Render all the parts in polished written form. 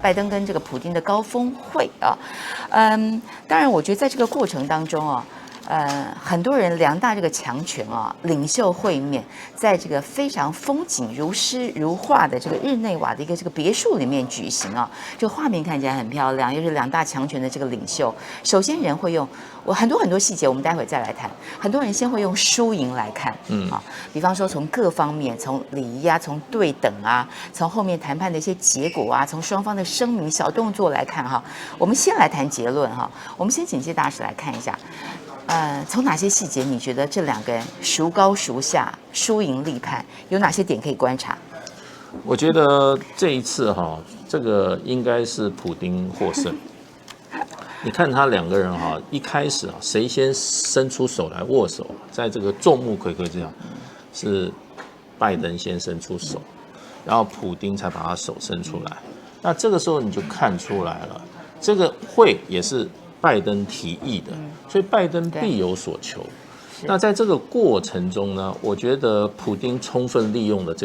拜登跟这个普丁的高峰会啊，当然我觉得在这个过程当中啊。很多人两大这个强权啊，领袖会面，在这个非常风景如诗如画的这个日内瓦的一个这个别墅里面举行啊，这个画面看起来很漂亮，又是两大强权的这个领袖。首先人会用我很多细节，我们待会再来谈。很多人先会用输赢来看，比方说从各方面，从礼仪啊，从对等啊，从后面谈判的一些结果啊，从双方的声明小动作来看哈。我们先来谈结论哈，我们先请谢大使来看一下。从哪些细节你觉得这两个人孰高孰下、输赢立判，有哪些点可以观察？我觉得这一次哈，这个应该是普丁获胜。你看他两个人哈，一开始啊，谁先伸出手来握手，在这个众目睽睽之下，是拜登先伸出手，然后普丁才把他手伸出来。那这个时候你就看出来了，这个会也是拜登提议的，所以拜登必有所求。那在这个过程中呢，我觉得普丁充分利用了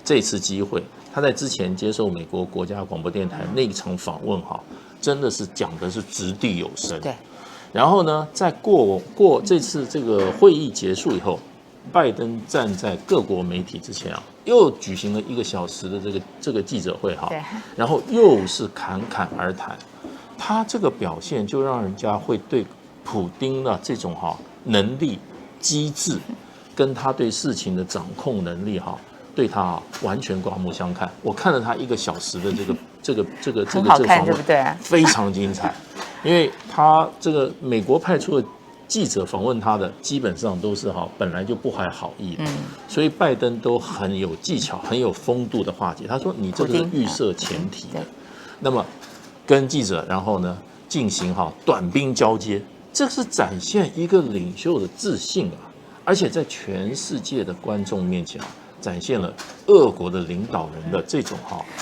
这次机会，他在之前接受美国国家广播电台那一场访问真的是讲的是掷地有声。对。然后呢，在过这次这个会议结束以后，拜登站在各国媒体之前又举行了1个小时的这个记者会然后又是侃侃而谈。他这个表现就让人家会对普丁的这种能力、机智，跟他对事情的掌控能力对他完全刮目相看。我看了他1个小时的这个很好看，对不对？非常精彩，因为他这个美国派出的记者访问他的，基本上都是本来就不怀好意的，所以拜登都很有技巧、很有风度的化解。他说：“你这个是预设前提的。”那么跟记者，然后呢进行短兵交接，这是展现一个领袖的自信而且在全世界的观众面前展现了俄国的领导人的这种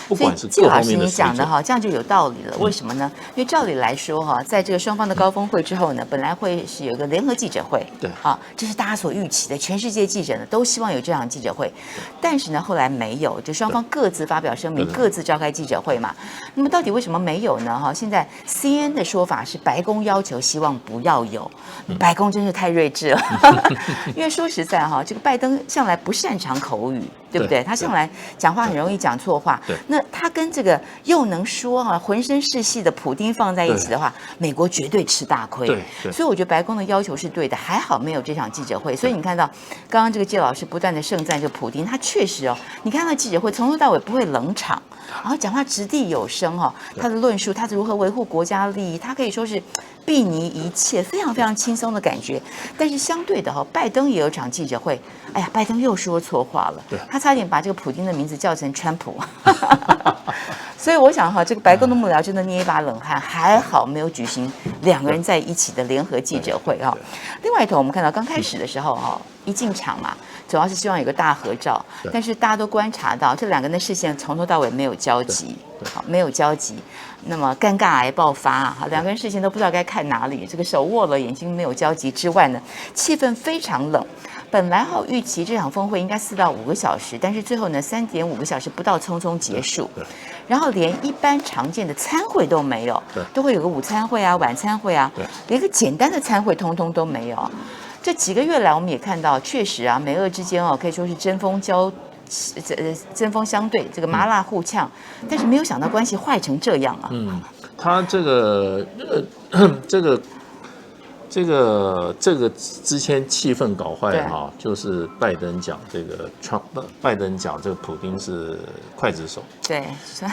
不管是各方面的水准。所以季老师你讲的这样就有道理了。为什么呢？因为照理来说在这个双方的高峰会之后呢，本来会是有一个联合记者会，对这是大家所预期的，全世界记者呢都希望有这场记者会，但是呢后来没有，就双方各自发表声明，各自召开记者会嘛。那么到底为什么没有呢？现在 CNN 的说法是白宫要求希望不要有，白宫真是太睿智了，因为说实在这个拜登向来不擅长口语，对不对？他向来讲话很容易讲错话。那他跟这个又能说浑身是戏的普丁放在一起的话，美国绝对吃大亏。所以我觉得白宫的要求是对的，还好没有这场记者会。所以你看到刚刚这个介老师不断的盛赞这个普丁，他确实你看他记者会从头到尾不会冷场，然后讲话掷地有声他的论述，他如何维护国家利益，他可以说是睥睨一切，非常非常轻松的感觉。但是相对的拜登也有场记者会，哎呀，拜登又说错话了，他差点把这个普丁的名字叫成川普。所以我想这个白宫的幕僚真的捏一把冷汗，还好没有举行两个人在一起的联合记者会另外一头我们看到刚开始的时候一进场嘛，主要是希望有个大合照，但是大家都观察到这两个人的视线从头到尾没有交集，没有交集，那么尴尬癌爆发两个人视线都不知道该看哪里，这个手握了，眼睛没有交集之外呢，气氛非常冷。本来预期这场峰会应该4到5个小时，但是最后呢3.5个小时不到匆匆结束，然后连一般常见的餐会都没有，都会有个午餐会晚餐会连个简单的餐会通通都没有。这几个月来我们也看到，确实美俄之间可以说是针锋相对，这个麻辣互呛，但是没有想到关系坏成这样他这个之前气氛搞坏就是拜登讲拜登讲这个普丁是刽子手，对，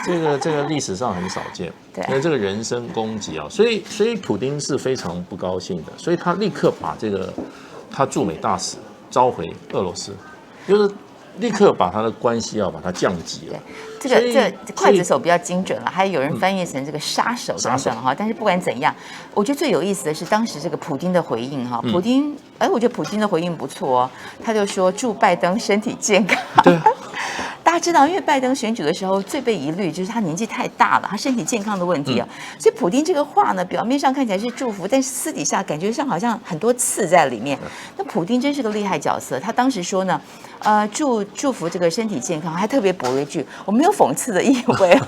这个历史上很少见，因为这个人身攻击所以普丁是非常不高兴的，所以他立刻把他驻美大使召回俄罗斯，就是立刻把他的关系把他降级了。这刽子手比较精准了，还有人翻译成这个杀手等等但是不管怎样，我觉得最有意思的是当时这个普丁的回应普丁，我觉得普丁的回应不错他就说祝拜登身体健康。对。大家知道，因为拜登选举的时候最被疑虑就是他年纪太大了，他身体健康的问题所以普丁这个话呢，表面上看起来是祝福，但是私底下感觉上好像很多刺在里面。那普丁真是个厉害角色，他当时说呢，祝福这个身体健康，还特别补了一句，我没有讽刺的意味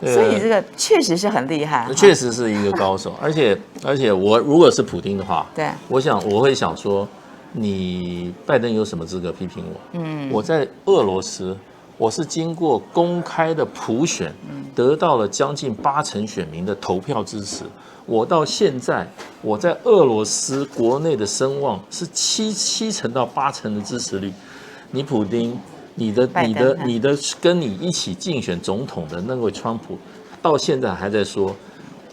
所以这个确实是很厉害，确实是一个高手。而且我如果是普丁的话，对，我会想说，你拜登有什么资格批评我？我在俄罗斯，我是经过公开的普选，得到了将近80%选民的投票支持。我到现在，我在俄罗斯国内的声望是7成到8成的支持率。你普丁，你的跟你一起竞选总统的那位川普，到现在还在说，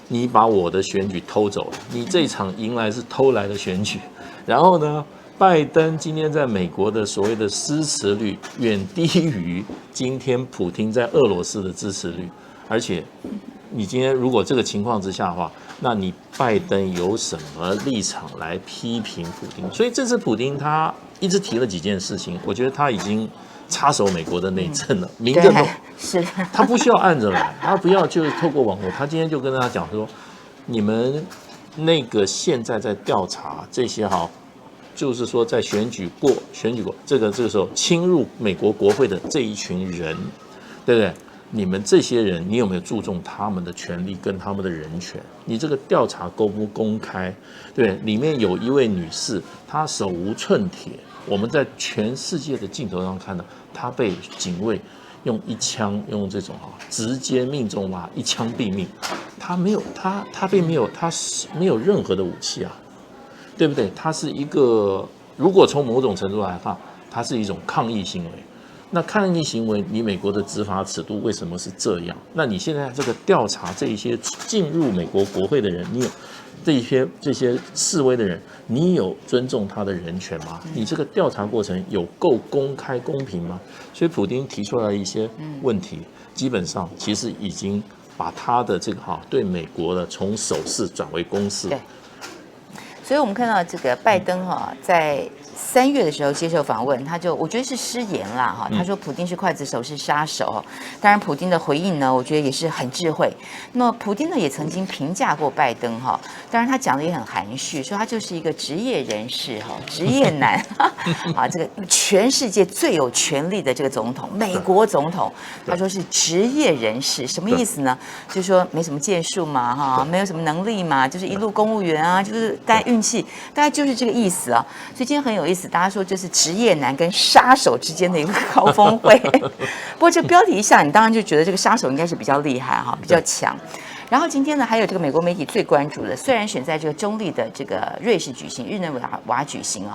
你把我的选举偷走了，你这场赢来是偷来的选举。然后呢，拜登今天在美国的所谓的支持率远低于今天普丁在俄罗斯的支持率，而且你今天如果这个情况之下的话，那你拜登有什么立场来批评普丁？所以这次普丁他一直提了几件事情，我觉得他已经插手美国的内政了，明着都是他不需要按着来，他不要就是透过网络，他今天就跟大家讲说，你们那个现在在调查这些就是说在选举过这个时候侵入美国国会的这一群人，对不对？你们这些人，你有没有注重他们的权利跟他们的人权？你这个调查公不公开？对，里面有一位女士，她手无寸铁，我们在全世界的镜头上看到，她被警卫用一枪，用这种直接命中她，一枪毙命。她没有，她并没有，她没有任何的武器啊，对不对？她是一个，如果从某种程度来看，它是一种抗议行为。那抗议行为，你美国的执法尺度为什么是这样？那你现在这个调查这一些进入美国国会的人，你有这些示威的人，你有尊重他的人权吗？你这个调查过程有够公开公平吗？所以普丁提出来一些问题，基本上其实已经把他的这个对美国的从守势转为攻势。对，所以我们看到这个拜登在3月的时候接受访问，我觉得是失言啦他说普丁是刽子手，是杀手。当然普丁的回应呢，我觉得也是很智慧。那么普丁呢也曾经评价过拜登当然他讲的也很含蓄，说他就是一个职业人士职业男这个全世界最有权力的这个总统，美国总统，他说是职业人士，什么意思呢？就是说没什么建树嘛没有什么能力嘛，就是一路公务员啊，就是大概运气，大概就是这个意思啊。所以今天很有意思，大家说这是职业男跟杀手之间的一个高峰会。不过这标题一下，你当然就觉得这个杀手应该是比较厉害比较强。然后今天呢，还有这个美国媒体最关注的，虽然选在这个中立的这个瑞士举行，日内瓦举行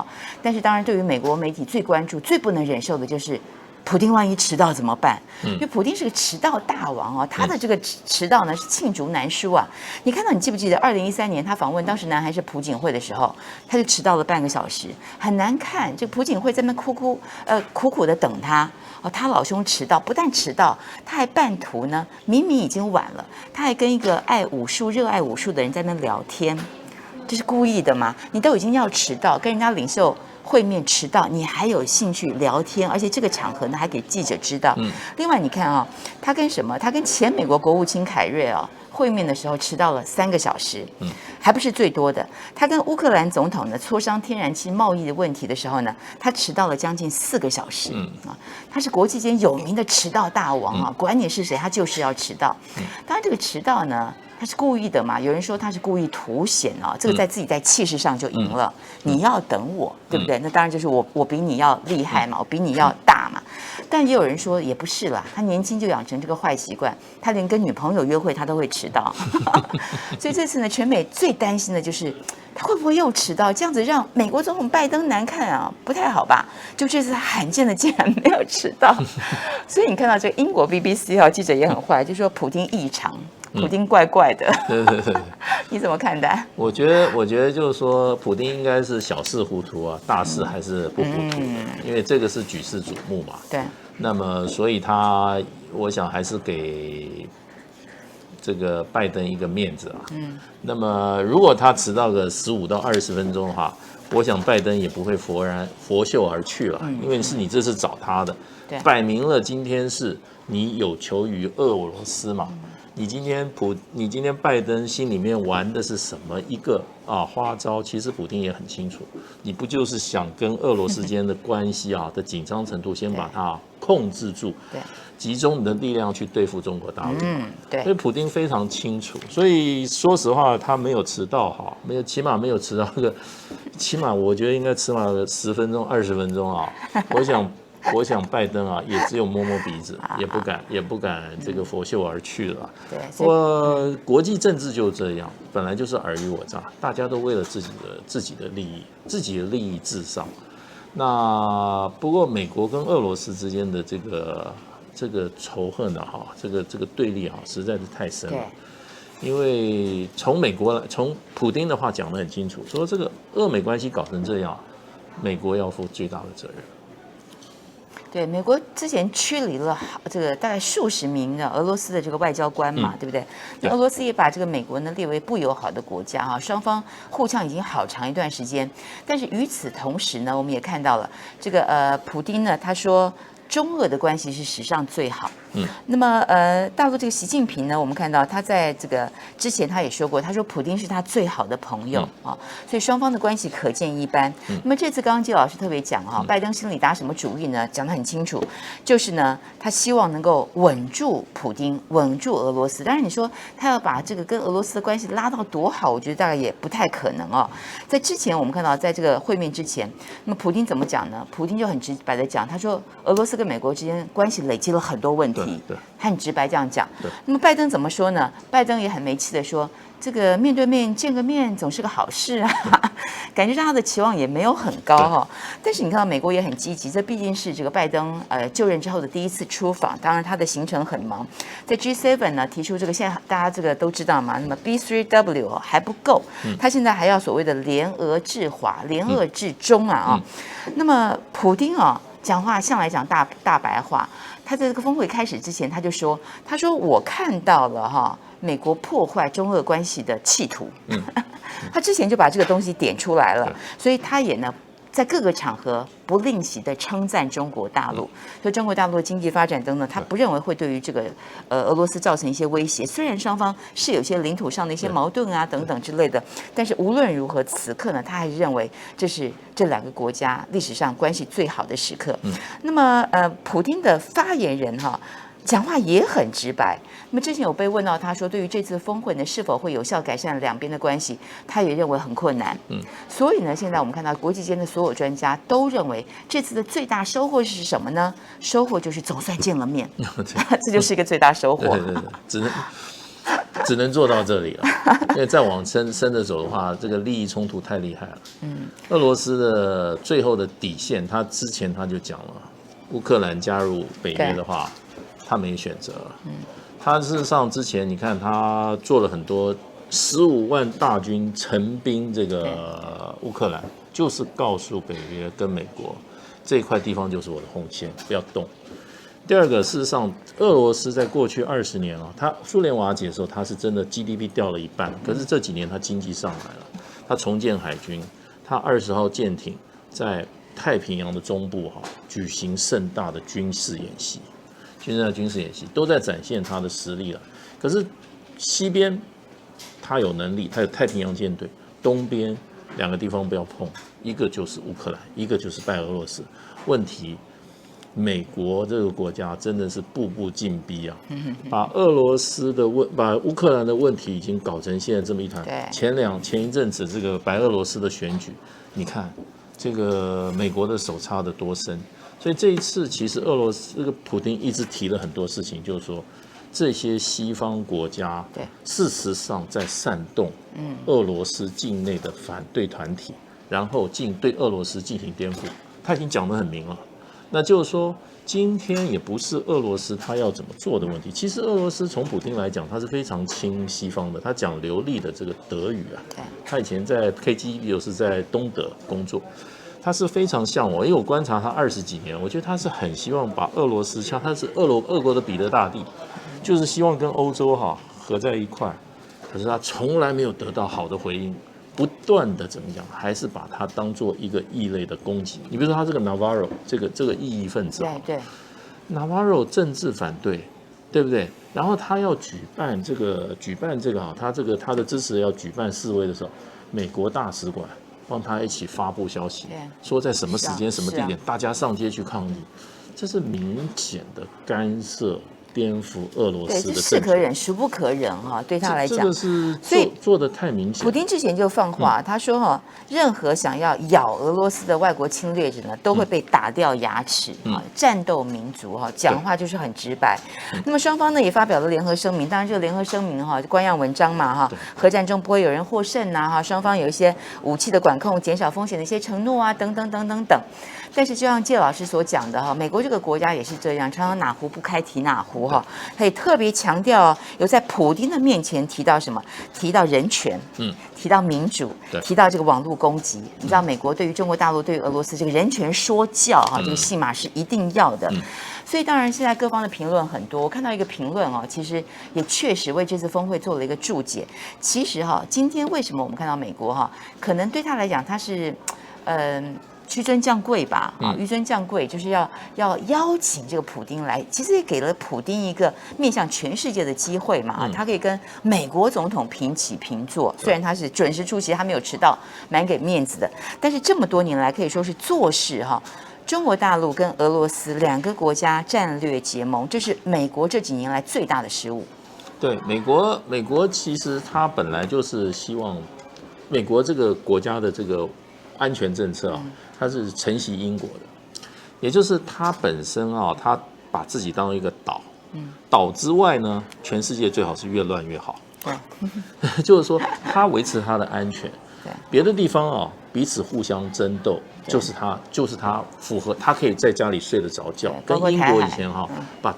但是当然对于美国媒体最关注、最不能忍受的就是普丁万一迟到怎么办？因为普丁是个迟到大王他的这个迟到呢是罄竹难书啊。你记不记得2013年他访问当时南韩是朴槿惠的时候，他就迟到了半个小时，很难看。这朴槿惠在那苦苦的等他他老兄迟到，不但迟到，他还半途呢，明明已经晚了，他还跟一个热爱武术的人在那聊天，这是故意的吗？你都已经要迟到，跟人家领袖会面迟到，你还有兴趣聊天，而且这个场合呢还给记者知道。另外你看他跟什么？他跟前美国国务卿凯瑞会面的时候迟到了3个小时，还不是最多的。他跟乌克兰总统呢磋商天然气贸易的问题的时候呢，他迟到了将近4个小时。他是国际间有名的迟到大王管你是谁，他就是要迟到。当然这个迟到呢，他是故意的嘛？有人说他是故意凸显这个在自己在气势上就赢了。你要等我，对不对？那当然就是我比你要厉害嘛，我比你要大嘛。但也有人说也不是啦，他年轻就养成这个坏习惯，他连跟女朋友约会他都会迟到。所以这次呢，全美最担心的就是他会不会又迟到，这样子让美国总统拜登难看不太好吧？就这次他罕见的竟然没有迟到。所以你看到这个英国 BBC 记者也很坏，就说普丁异常。普丁怪怪的，对，你怎么看待？我觉得就是说，普丁应该是小事糊涂大事还是不糊涂因为这个是举世瞩目嘛。对。那么，所以我想还是给这个拜登一个面子那么，如果他迟到个15到20分钟的话，我想拜登也不会佛袖而去了，因为是你这次找他的，摆明了今天是你有求于俄罗斯嘛？你今天拜登心里面玩的是什么一个花招？其实普丁也很清楚，你不就是想跟俄罗斯间的关系的紧张程度先把它控制住，集中你的力量去对付中国大陆。对。所以普丁非常清楚，所以说实话，他没有迟到起码没有迟到起码我觉得应该起码10分钟、20分钟我想拜登也只有摸摸鼻子，也不敢这个拂袖而去了。对，国际政治就这样，本来就是尔虞我诈，大家都为了自己的利益至上。那不过美国跟俄罗斯之间的这个仇恨这个对立实在是太深了。因为从普丁的话讲得很清楚，说这个俄美关系搞成这样，美国要负最大的责任。对，美国之前驱离了这个大概数十名的俄罗斯的这个外交官嘛，对不对？那俄罗斯也把这个美国呢列为不友好的国家双方互呛已经好长一段时间。但是与此同时呢，我们也看到了这个普丁呢，他说中俄的关系是史上最好。那么大陆这个习近平呢，我们看到他在这个之前他也说过，他说普丁是他最好的朋友所以双方的关系可见一斑。那么这次刚刚季老师特别讲拜登心里打什么主意呢？讲得很清楚，就是呢，他希望能够稳住普丁，稳住俄罗斯。当然你说他要把这个跟俄罗斯的关系拉到多好，我觉得大概也不太可能在之前我们看到，在这个会面之前，那么普丁怎么讲呢？普丁就很直白的讲，他说俄罗斯跟美国之间关系累积了很多问题。他很直白这样讲。那么拜登怎么说呢？拜登也很没气的说，这个面对面见个面总是个好事感觉上他的期望也没有很高但是你看到美国也很积极，这毕竟是这个拜登就任之后的第一次出访，当然他的行程很忙，在 G7 呢提出这个，现在大家这个都知道嘛，那么 B3W 还不够，他现在还要所谓的联俄制华、联俄制中那么普丁讲话向来讲大白话，他在这个峰会开始之前，他说我看到了美国破坏中俄关系的企图，他之前就把这个东西点出来了，所以他也呢在各个场合不吝惜的称赞中国大陆，所以中国大陆的经济发展等等，他不认为会对于这个俄罗斯造成一些威胁。虽然双方是有些领土上的一些矛盾等等之类的，但是无论如何，此刻呢，他还是认为这是这两个国家历史上关系最好的时刻。那么普丁的发言人讲话也很直白。那么之前有被问到，他说对于这次峰会呢，是否会有效改善两边的关系，他也认为很困难。所以呢，现在我们看到国际间的所有专家都认为，这次的最大收获是什么呢？收获就是总算见了面，这就是一个最大收获。对，只能做到这里了，因为再往深的走的话，这个利益冲突太厉害了。俄罗斯的最后的底线，他之前他就讲了，乌克兰加入北约的话，他没选择了。他事实上之前你看他做了很多15万大军陈兵这个乌克兰，就是告诉北约跟美国这块地方就是我的红线，不要动。第二个，事实上俄罗斯在过去20年它苏联瓦解的时候，它是真的 GDP 掉了一半，可是这几年它经济上来了，它重建海军，它20号舰艇在太平洋的中部举行盛大的军事演习。现在的军事演习都在展现他的实力了。可是西边他有能力，他有太平洋舰队，东边两个地方不要碰，一个就是乌克兰，一个就是白俄罗斯。问题，美国这个国家真的是步步进逼把把乌克兰的问题已经搞成现在这么一团。前一阵子这个白俄罗斯的选举，你看这个美国的手插得多深。所以这一次，其实俄罗斯这个普丁一直提了很多事情，就是说这些西方国家事实上在煽动俄罗斯境内的反对团体，然后对俄罗斯进行颠覆。他已经讲得很明了，那就是说今天也不是俄罗斯他要怎么做的问题。其实俄罗斯从普丁来讲，他是非常亲西方的，他讲流利的这个德语他以前在 KGB 又是在东德工作。他是非常向往，因为我观察他20几年，我觉得他是很希望把俄罗斯，像他是俄国的彼得大帝，就是希望跟欧洲合在一块，可是他从来没有得到好的回应，不断的怎么讲，还是把他当做一个异类的攻击。你比如说他这个 Navarro 这个异议分子， Navarro 政治反对，对不对？然后他要举办这个啊，他的支持人要举办示威的时候，美国大使馆帮他一起发布消息，说在什么时间、什么地点，大家上街去抗议，这是明显的干涉。颠覆俄罗斯的政是可忍孰不可忍哈，对他来讲，这个是做的太明显。普丁之前就放话，他说哈，任何想要咬俄罗斯的外国侵略者呢，都会被打掉牙齿啊！战斗民族哈，讲话就是很直白。那么双方呢也发表了联合声明，当然这个联合声明哈，官样文章嘛哈，核战中不会有人获胜呐哈，双方有一些武器的管控、减少风险的一些承诺啊，等等等等等。但是就像介老师所讲的哈，美国这个国家也是这样，常常哪壶不开提哪壶哈。他也特别强调，有在普丁的面前提到什么？提到人权，提到民主，提到这个网络攻击。你知道美国对于中国大陆、对于俄罗斯这个人权说教哈，这个戏码是一定要的。所以当然现在各方的评论很多，我看到一个评论哦，其实也确实为这次峰会做了一个注解。其实哈，今天为什么我们看到美国哈，可能对他来讲他是，屈尊降贵吧，纡尊降贵，就是要邀请这个普丁来，其实也给了普丁一个面向全世界的机会嘛，他可以跟美国总统平起平坐，虽然他是准时出席，他没有迟到，蛮给面子的，但是这么多年来可以说是做事哈。中国大陆跟俄罗斯两个国家战略结盟，这是美国这几年来最大的失误。对，美国其实他本来就是希望美国这个国家的这个安全政策啊，它是承袭英国的，也就是它本身啊，它把自己当一个岛，岛之外呢，全世界最好是越乱越好，就是说它维持它的安全，别的地方啊彼此互相争斗，就是它符合，它可以在家里睡得着觉，跟英国以前哈把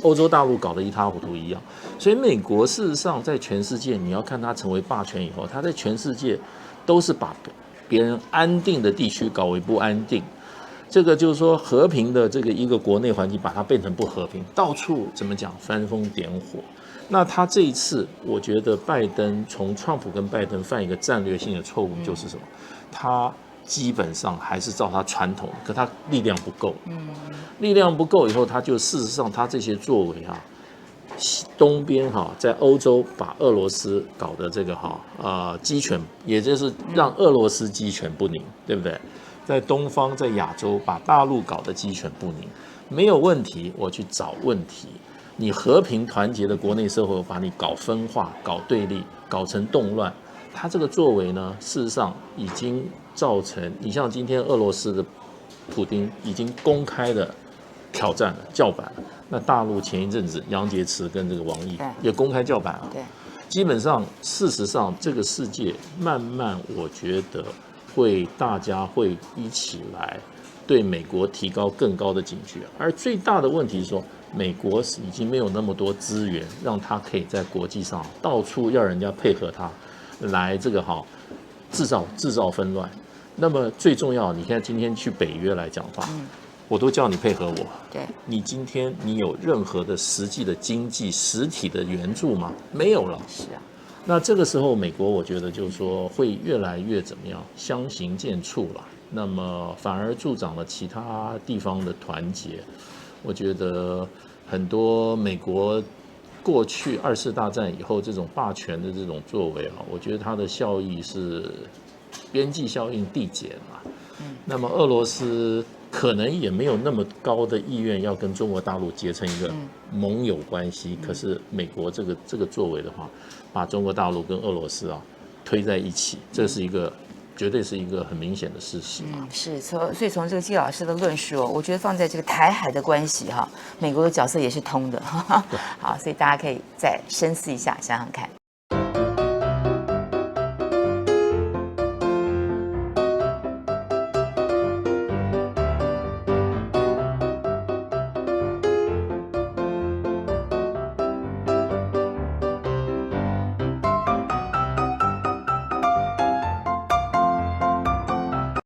欧洲大陆搞得一塌糊涂一样，所以美国事实上在全世界，你要看它成为霸权以后，它在全世界都是把别人安定的地区搞为不安定，这个就是说和平的这个一个国内环境，把它变成不和平，到处怎么讲煽风点火。那他这一次，我觉得拜登从川普跟拜登犯一个战略性的错误，就是什么？他基本上还是照他传统，可他力量不够。力量不够以后，他就事实上他这些作为啊，东边哈，在欧洲把俄罗斯搞的这个鸡犬，也就是让俄罗斯鸡犬不宁，对不对？在东方，在亚洲把大陆搞得鸡犬不宁，没有问题，我去找问题。你和平团结的国内社会，把你搞分化、搞对立、搞成动乱，他这个作为呢，事实上已经造成，你像今天俄罗斯的普丁已经公开的挑战了、叫板了。那大陆前一阵子杨洁篪跟这个王毅也公开叫板了。基本上，事实上，这个世界慢慢，我觉得大家会一起来对美国提高更高的警觉。而最大的问题是说，美国已经没有那么多资源，让他可以在国际上到处要人家配合他，来这个制造纷乱。那么最重要，你看今天去北约来讲话，我都叫你配合我。对，你今天你有任何的实际的经济实体的援助吗？没有了。是啊。那这个时候，美国我觉得就是说会越来越怎么样，相形见绌了。那么反而助长了其他地方的团结。我觉得很多美国过去2次大战以后这种霸权的这种作为啊，我觉得它的效益是边际效应递减嘛。那么俄罗斯可能也没有那么高的意愿要跟中国大陆结成一个盟友关系。可是美国这个作为的话，把中国大陆跟俄罗斯啊推在一起，这是绝对是一个很明显的事实。是，所以从这个季老师的论述，我觉得放在这个台海的关系哈，美国的角色也是通的。好，所以大家可以再深思一下，想想看。